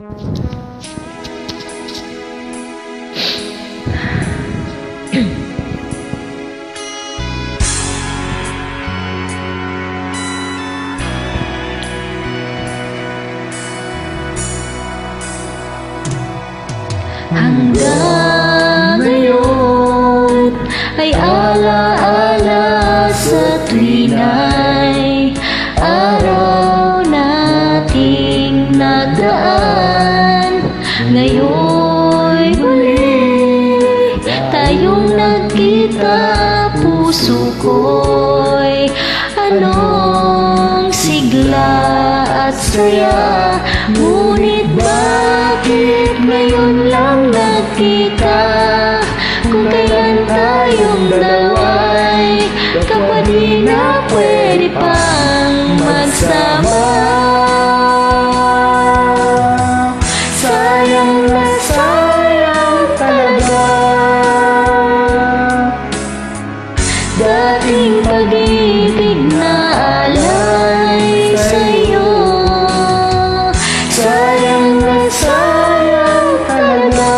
Hanggang ngayon ay alaala sa tuwina'y araw nating nagdaan. Ngayon'y muli tayong nagkita, puso ko'y anong sigla at saya. Ngunit bakit ngayon lang nagkita, kung kailan tayong dalawa'y kapatid na pwede pang magsama? Sayang na sayang talaga dating pag-ibig na alay sa'yo. Sayang na sayang talaga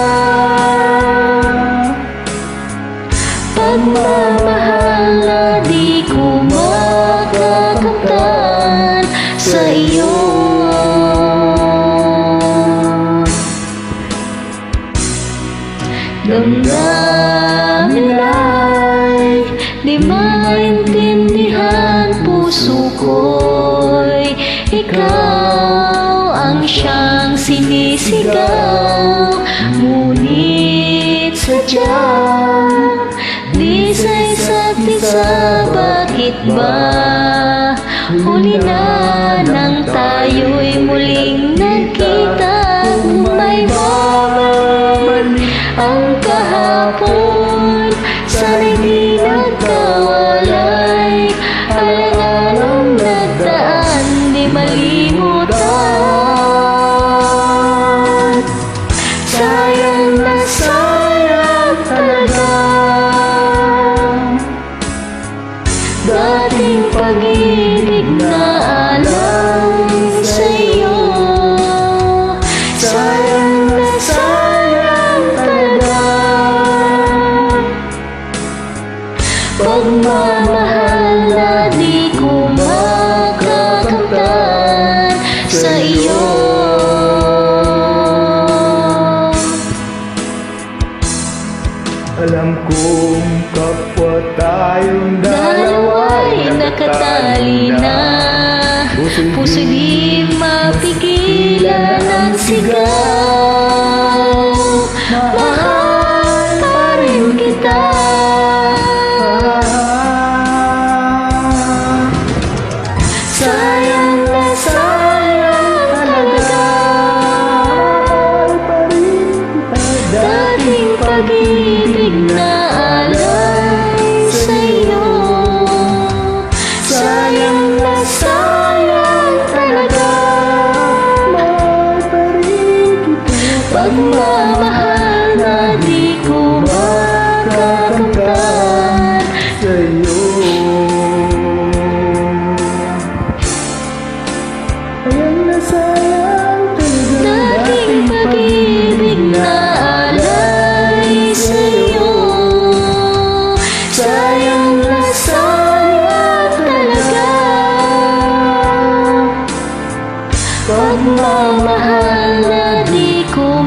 pagmamahal na di ko makakamtan sa iyo. Damdamin ay di maintindihan, puso ko'y ikaw ang siyang sinisigaw. Ngunit sadyang di sa isa't isa, bakit ba huli na nang tayo'y muling nagkita? May babalik ang kahapon, sana'y di nagkawalay. Alang-alang nagdaan, di malimutan. Sayang na sayang talaga dating pag-ibig na alay sa'yo. Sayang na sayang talaga pagmamahal na di ko makakamtan sa iyo. Alam kong kapwa tayong Dalawa'y nakatali na, puso di mapigilan ang sigaw. Mahal pa rin kita. Sayang na sayang talaga dating pag-ibig na alay sa'yo. Sayang na sayang talaga pagmamahal na di ko makakamtan sa'yo. Sayang na sayang talaga dating pag-ibig na alay sa'yo. Sayang na sayang talaga pagmamahal na di ko